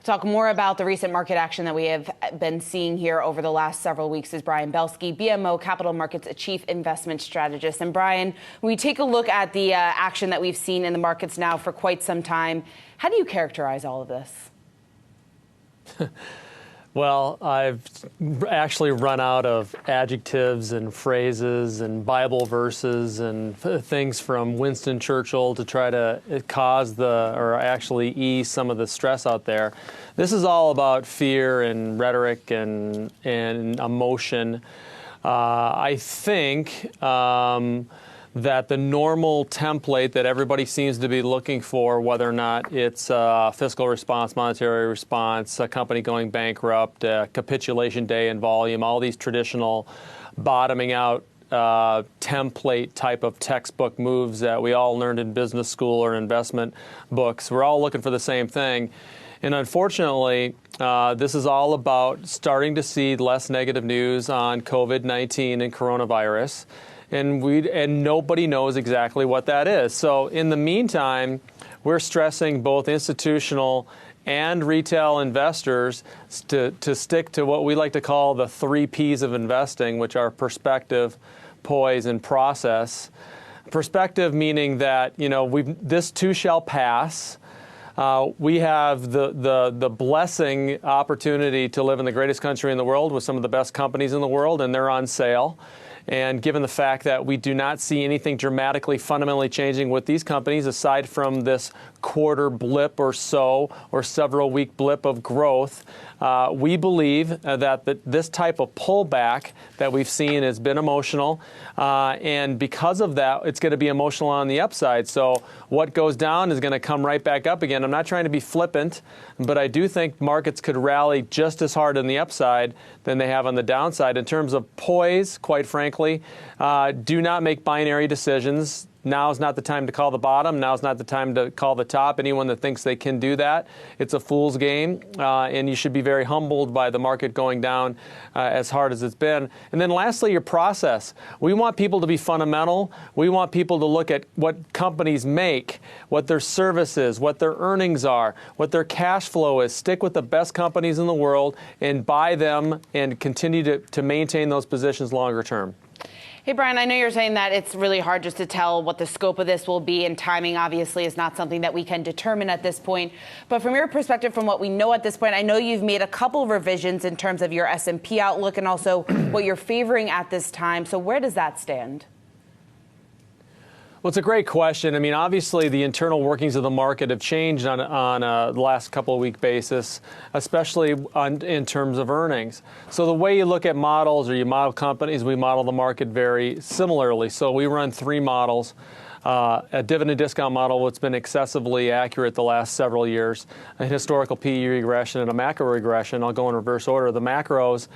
Talk more about the recent market action that we have been seeing here over the last several weeks is Brian Belski, BMO Capital Markets Chief Investment Strategist. And Brian, when we take a look at the action that we've seen in the markets now for quite some time, how do you characterize all of this? Well, I've actually run out of adjectives and phrases and Bible verses and things from Winston Churchill to try to actually ease some of the stress out there. This is all about fear and rhetoric and emotion. I think that the normal template that everybody seems to be looking for, whether or not it's fiscal response, monetary response, a company going bankrupt, capitulation day in volume, all these traditional bottoming out template type of textbook moves that we all learned in business school or investment books. We're all looking for the same thing. And unfortunately, this is all about starting to see less negative news on COVID-19 and coronavirus. And nobody knows exactly what that is. So in the meantime, we're stressing both institutional and retail investors to stick to what we like to call the 3 Ps of investing, which are perspective, poise, and process. Perspective meaning that, this too shall pass. We have the blessing opportunity to live in the greatest country in the world with some of the best companies in the world, and they're on sale. And given the fact that we do not see anything dramatically fundamentally changing with these companies aside from this quarter blip or so or several week blip of growth, we believe that this type of pullback that we've seen has been emotional. And because of that, it's going to be emotional on the upside. So what goes down is going to come right back up again. I'm not trying to be flippant, but I do think markets could rally just as hard on the upside than they have on the downside. In terms of poise, quite frankly, do not make binary decisions. Now is not the time to call the bottom. Now is not the time to call the top. Anyone that thinks they can do that, it's a fool's game, and you should be very humbled by the market going down as hard as it's been. And then lastly, your process. We want people to be fundamental. We want people to look at what companies make, what their service is, what their earnings are, what their cash flow is. Stick with the best companies in the world and buy them and continue to maintain those positions longer term. Hey, Brian, I know you're saying that it's really hard just to tell what the scope of this will be, and timing obviously is not something that we can determine at this point. But from your perspective, from what we know at this point, I know you've made a couple revisions in terms of your S&P outlook and also what you're favoring at this time. So where does that stand? Well, it's a great question. I mean, obviously, the internal workings of the market have changed on the last couple of week basis, especially in terms of earnings. So the way you look at models or you model companies, we model the market very similarly. So we run 3 models. A dividend discount model that's been excessively accurate the last several years, a historical PE regression and a macro regression. I'll go in reverse order. The macros,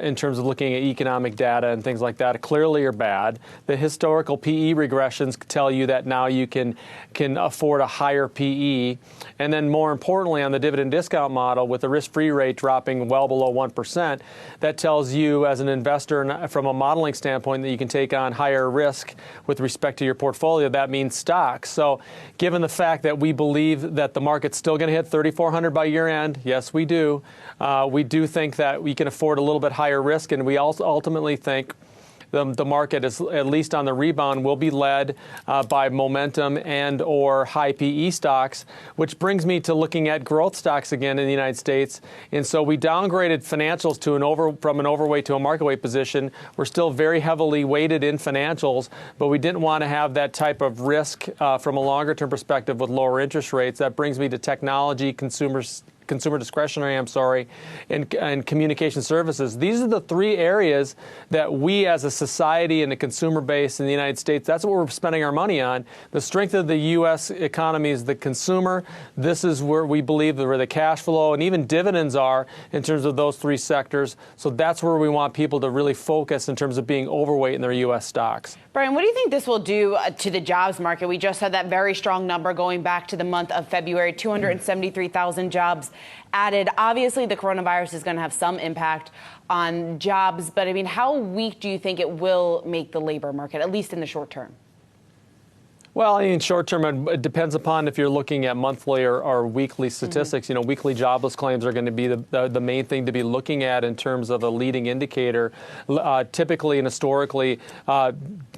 in terms of looking at economic data and things like that, clearly are bad. The historical PE regressions tell you that now you can afford a higher PE. And then more importantly, on the dividend discount model, with the risk-free rate dropping well below 1%, that tells you as an investor from a modeling standpoint that you can take on higher risk with respect to your portfolio. That means stocks. So given the fact that we believe that the market's still going to hit 3,400 by year end, yes, we do. We do think that we can afford a little bit higher risk, and we also ultimately think the market, is at least on the rebound, will be led by momentum and or high PE stocks, which brings me to looking at growth stocks again in the United States. And so we downgraded financials from an overweight to a market weight position. We're still very heavily weighted in financials, but we didn't want to have that type of risk from a longer term perspective with lower interest rates. That brings me to technology, consumer discretionary, and communication services. These are the 3 areas that we as a society and a consumer base in the United States, that's what we're spending our money on. The strength of the U.S. economy is the consumer. This is where we believe where the cash flow and even dividends are in terms of those 3 sectors. So that's where we want people to really focus in terms of being overweight in their U.S. stocks. Brian, what do you think this will do to the jobs market? We just had that very strong number going back to the month of February, 273,000 jobs added. Obviously, the coronavirus is going to have some impact on jobs, but I mean, how weak do you think it will make the labor market, at least in the short term? Well, in short term, it depends upon if you're looking at monthly or weekly statistics. You know, weekly jobless claims are going to be the main thing to be looking at in terms of a leading indicator. Typically and historically,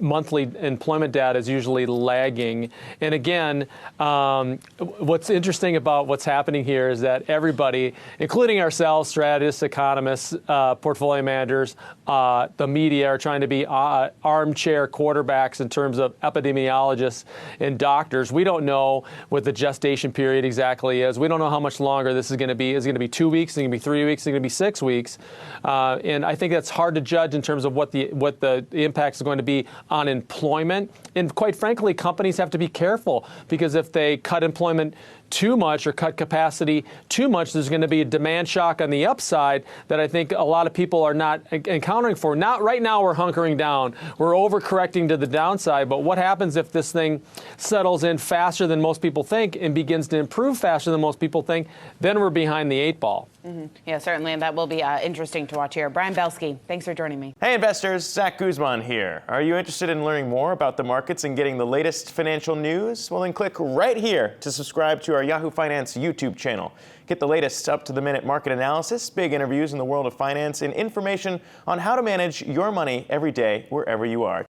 monthly employment data is usually lagging. And again, what's interesting about what's happening here is that everybody, including ourselves, strategists, economists, portfolio managers, the media, are trying to be armchair quarterbacks in terms of epidemiologists and doctors. We don't know what the gestation period exactly is. We don't know how much longer this is going to be. Is it going to be 2 weeks? Is it going to be 3 weeks? Is it going to be 6 weeks? And I think that's hard to judge in terms of what the impact is going to be on employment. And quite frankly, companies have to be careful, because if they cut employment too much or cut capacity too much, there's going to be a demand shock on the upside that I think a lot of people are not encountering for. Not right now, we're hunkering down. We're overcorrecting to the downside. But what happens if this thing settles in faster than most people think and begins to improve faster than most people think? Then we're behind the 8 ball. Mm-hmm. Yeah, certainly, and that will be interesting to watch here. Brian Belski, thanks for joining me. Hey investors, Zach Guzman here. Are you interested in learning more about the markets and getting the latest financial news? Well, then click right here to subscribe to our Yahoo Finance YouTube channel. Get the latest up-to-the-minute market analysis, big interviews in the world of finance, and information on how to manage your money every day wherever you are.